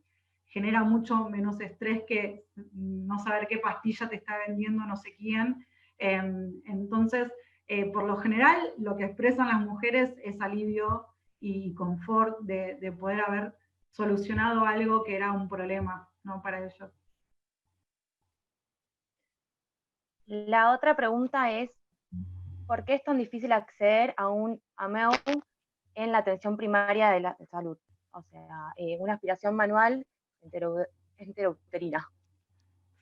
genera mucho menos estrés que no saber qué pastilla te está vendiendo no sé quién. Entonces, por lo general, lo que expresan las mujeres es alivio y confort de poder haber solucionado algo que era un problema, ¿no?, para ellos. La otra pregunta es, ¿por qué es tan difícil acceder a un AMEU en la atención primaria de la salud? O sea, una aspiración manual enterouterina.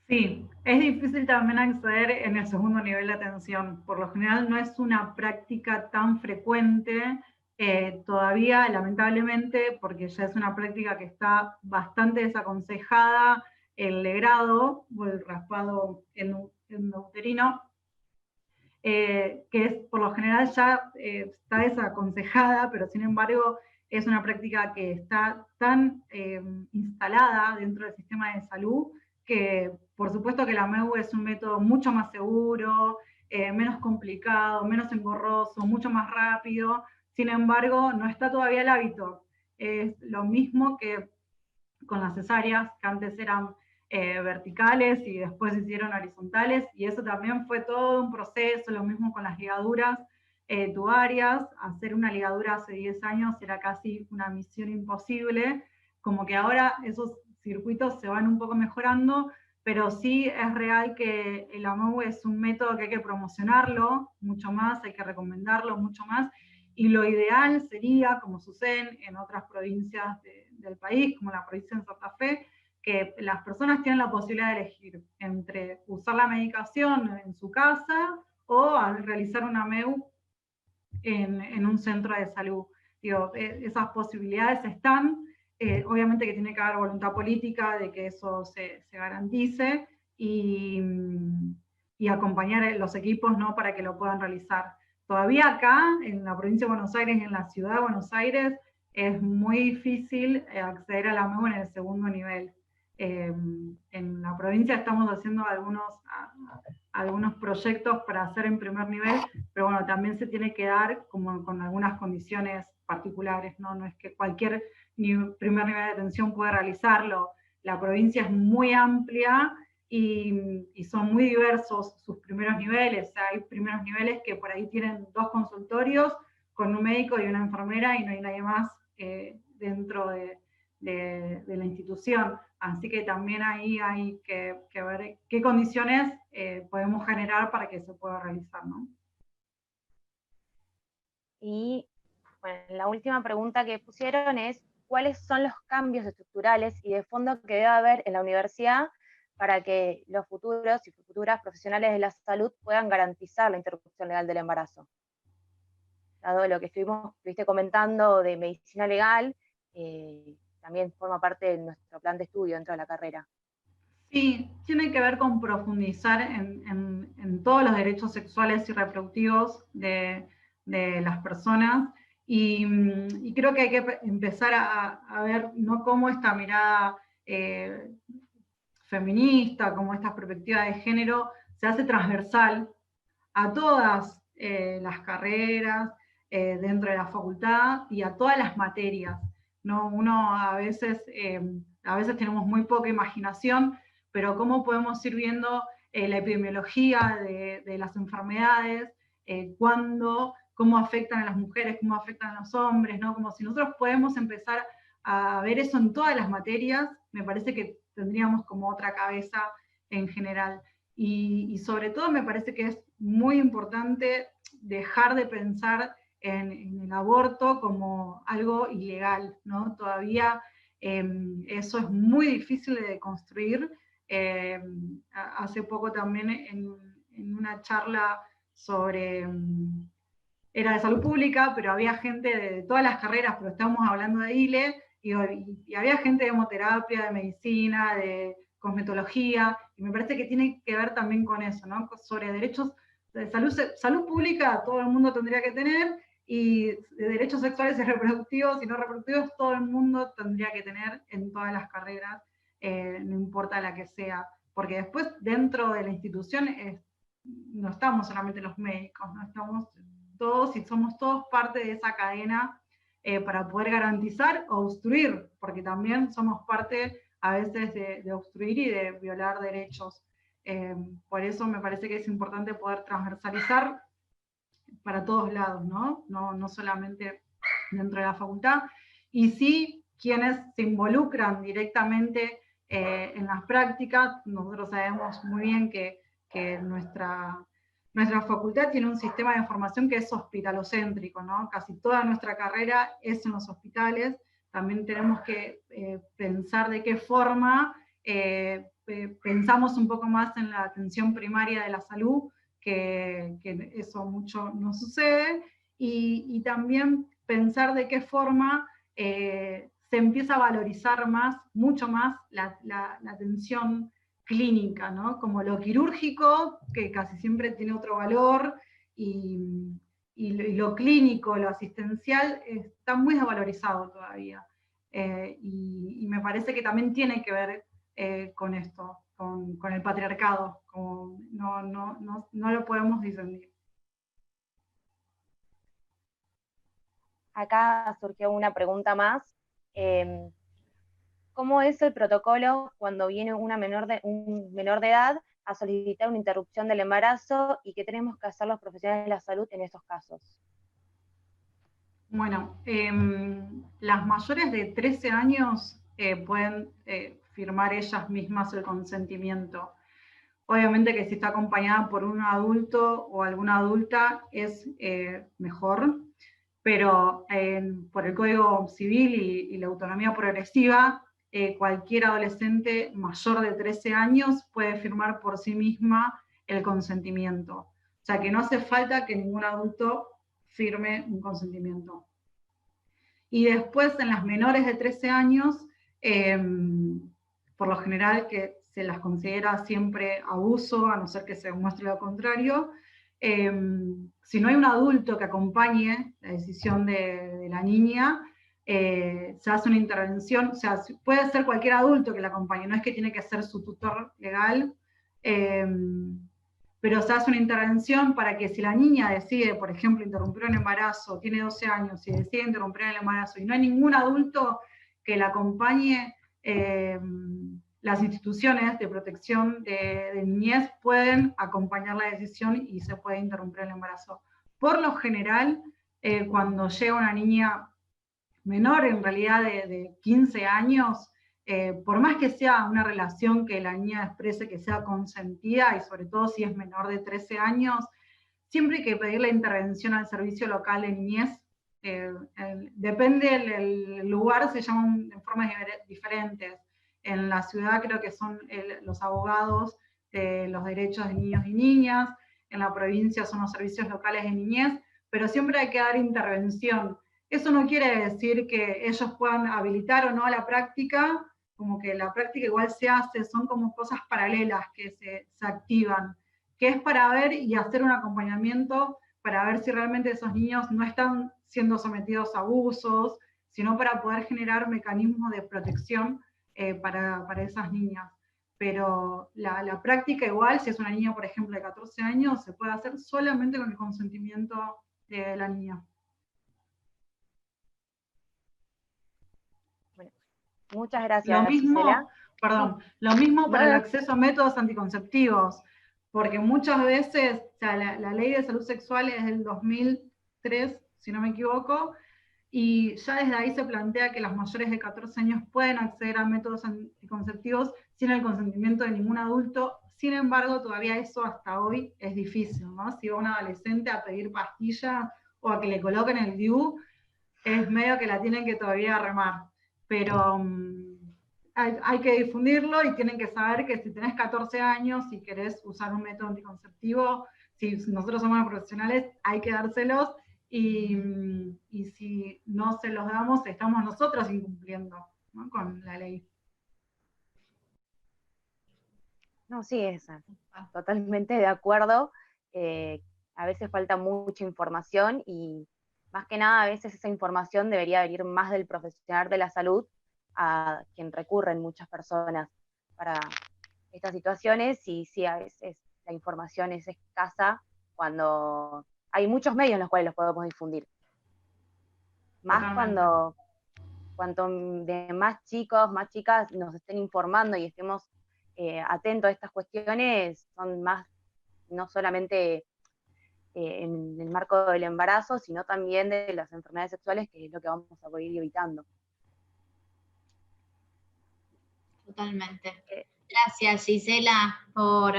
Sí, es difícil también acceder en el segundo nivel de atención. Por lo general no es una práctica tan frecuente todavía, lamentablemente, porque ya es una práctica que está bastante desaconsejada, el legrado o el raspado endouterino, que es, por lo general ya está desaconsejada, pero sin embargo es una práctica que está tan instalada dentro del sistema de salud que por supuesto que la AMEU es un método mucho más seguro, menos complicado, menos engorroso, mucho más rápido. Sin embargo, no está todavía el hábito. Es lo mismo que con las cesáreas, que antes eran verticales y después se hicieron horizontales, y eso también fue todo un proceso, lo mismo con las ligaduras tubarias. Hacer una ligadura hace 10 años era casi una misión imposible, como que ahora esos circuitos se van un poco mejorando, pero sí es real que el AMEU es un método que hay que promocionarlo mucho más, hay que recomendarlo mucho más, y lo ideal sería, como sucede en otras provincias del país, como la provincia de Santa Fe, que las personas tienen la posibilidad de elegir entre usar la medicación en su casa o al realizar una AMEU en un centro de salud. Digo, esas posibilidades están, obviamente que tiene que haber voluntad política de que eso se garantice y acompañar los equipos, ¿no?, para que lo puedan realizar. Todavía acá, en la provincia de Buenos Aires, en la ciudad de Buenos Aires, es muy difícil acceder a la AMEU en el segundo nivel. En la provincia estamos haciendo algunos proyectos para hacer en primer nivel, pero bueno, también se tiene que dar como con algunas condiciones particulares, ¿no? No es que cualquier primer nivel de atención puede realizarlo. La provincia es muy amplia y son muy diversos sus primeros niveles. Hay primeros niveles que por ahí tienen 2 consultorios con un médico y una enfermera y no hay nadie más dentro de la institución. Así que también ahí hay que ver qué condiciones podemos generar para que se pueda realizar, ¿no? Y bueno, la última pregunta que pusieron es, ¿cuáles son los cambios estructurales y de fondo que debe haber en la universidad para que los futuros y futuras profesionales de la salud puedan garantizar la interrupción legal del embarazo? Dado lo que estuviste comentando de medicina legal, también forma parte de nuestro plan de estudio dentro de la carrera. Sí, tiene que ver con profundizar en todos los derechos sexuales y reproductivos de las personas, y creo que hay que empezar a ver no cómo esta mirada feminista, como esta perspectiva de género se hace transversal a todas las carreras dentro de la facultad y a todas las materias, ¿no? Uno a veces tenemos muy poca imaginación, pero cómo podemos ir viendo la epidemiología de las enfermedades, cómo afectan a las mujeres, cómo afectan a los hombres, ¿no? Como si nosotros podemos empezar a ver eso en todas las materias, me parece que tendríamos como otra cabeza en general. Y sobre todo me parece que es muy importante dejar de pensar en el aborto como algo ilegal, ¿no? Todavía eso es muy difícil de construir. Hace poco también en una charla sobre, era de salud pública, pero había gente de todas las carreras, pero estábamos hablando de ILE, y había gente de hemoterapia, de medicina, de cosmetología, y me parece que tiene que ver también con eso, ¿no? Sobre derechos de salud pública, todo el mundo tendría que tener, y de derechos sexuales y reproductivos y no reproductivos, todo el mundo tendría que tener en todas las carreras, no importa la que sea, porque después dentro de la institución no estamos solamente los médicos, no estamos todos y somos todos parte de esa cadena para poder garantizar o obstruir, porque también somos parte a veces de obstruir y de violar derechos. Por eso me parece que es importante poder transversalizar para todos lados, ¿no? No solamente dentro de la facultad, y sí quienes se involucran directamente en las prácticas. Nosotros sabemos muy bien que nuestra facultad tiene un sistema de formación que es hospitalocéntrico, ¿no? Casi toda nuestra carrera es en los hospitales. También tenemos que pensar de qué forma pensamos un poco más en la atención primaria de la salud, que eso mucho no sucede, y también pensar de qué forma se empieza a valorizar mucho más la atención clínica, ¿no? Como lo quirúrgico, que casi siempre tiene otro valor, y lo clínico, lo asistencial, está muy desvalorizado todavía. Y me parece que también tiene que ver con esto, con el patriarcado, no lo podemos discernir. Acá surgió una pregunta más. ¿Cómo es el protocolo cuando viene un menor de edad a solicitar una interrupción del embarazo y qué tenemos que hacer los profesionales de la salud en esos casos? Bueno, las mayores de 13 años pueden firmar ellas mismas el consentimiento. Obviamente que si está acompañada por un adulto o alguna adulta es mejor, pero por el Código Civil y la autonomía progresiva, cualquier adolescente mayor de 13 años puede firmar por sí misma el consentimiento. O sea que no hace falta que ningún adulto firme un consentimiento. Y después en las menores de 13 años, por lo general que se las considera siempre abuso, a no ser que se demuestre lo contrario, si no hay un adulto que acompañe la decisión de la niña, se hace una intervención. O sea, puede ser cualquier adulto que la acompañe, no es que tiene que ser su tutor legal, pero se hace una intervención para que si la niña decide, por ejemplo, interrumpir un embarazo, tiene 12 años y decide interrumpir el embarazo y no hay ningún adulto que la acompañe, las instituciones de protección de niñez pueden acompañar la decisión y se puede interrumpir el embarazo. Por lo general, cuando llega una niña menor, en realidad de 15 años, por más que sea una relación que la niña exprese que sea consentida, y sobre todo si es menor de 13 años, siempre hay que pedir la intervención al servicio local de niñez. Depende del lugar, se llaman de formas diferentes. En la ciudad creo que son los abogados de los derechos de niños y niñas, en la provincia son los servicios locales de niñez, pero siempre hay que dar intervención. Eso no quiere decir que ellos puedan habilitar o no la práctica, como que la práctica igual se hace, son como cosas paralelas que se activan, que es para ver y hacer un acompañamiento para ver si realmente esos niños no están siendo sometidos a abusos, sino para poder generar mecanismos de protección para esas niñas. Pero la práctica igual, si es una niña, por ejemplo, de 14 años, se puede hacer solamente con el consentimiento de la niña. Bueno, muchas gracias, Lo mismo, Gisela. lo mismo para el acceso a métodos anticonceptivos, porque muchas veces, o sea, la ley de salud sexual es del 2003, si no me equivoco, y ya desde ahí se plantea que las mayores de 14 años pueden acceder a métodos anticonceptivos sin el consentimiento de ningún adulto. Sin embargo, todavía eso hasta hoy es difícil, ¿no? Si va un adolescente a pedir pastillas o a que le coloquen el DIU, es medio que la tienen que todavía remar. Pero hay que difundirlo y tienen que saber que si tenés 14 años y querés usar un método anticonceptivo, si nosotros somos profesionales, hay que dárselos. Y si no se los damos, estamos nosotros incumpliendo, ¿no?, con la ley. No, sí, totalmente de acuerdo. A veces falta mucha información y más que nada a veces esa información debería venir más del profesional de la salud, a quien recurren muchas personas para estas situaciones, y sí, a veces la información es escasa cuando hay muchos medios en los cuales los podemos difundir. Más cuanto de más chicos, más chicas nos estén informando y estemos atentos a estas cuestiones, son más, no solamente en el marco del embarazo, sino también de las enfermedades sexuales, que es lo que vamos a poder ir evitando. Totalmente. Gracias, Gisela, por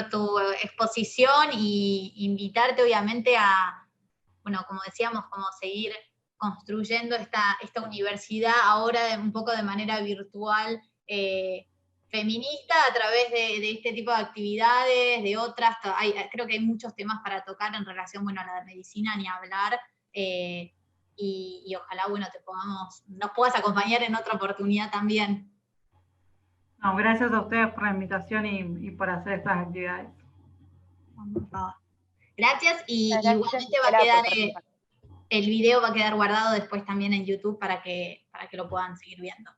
tu exposición y invitarte obviamente a, bueno, como decíamos, como seguir construyendo esta universidad ahora un poco de manera virtual, feminista, a través de este tipo de actividades, de otras. Creo que hay muchos temas para tocar en relación, bueno, a la medicina, ni hablar, y ojalá, bueno, nos puedas acompañar en otra oportunidad también. No, gracias a ustedes por la invitación y por hacer estas actividades. Gracias, y Gracias, igualmente va a quedar, el video va a quedar guardado después también en YouTube para que lo puedan seguir viendo.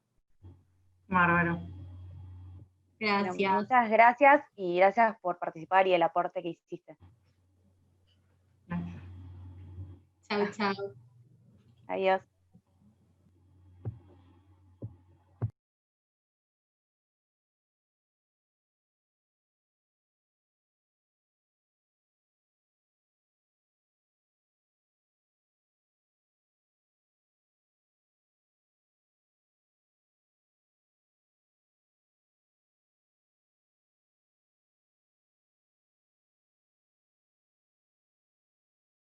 Bárbaro. Gracias. Bueno, muchas gracias y gracias por participar y el aporte que hiciste. Gracias. Chau, chau. Adiós.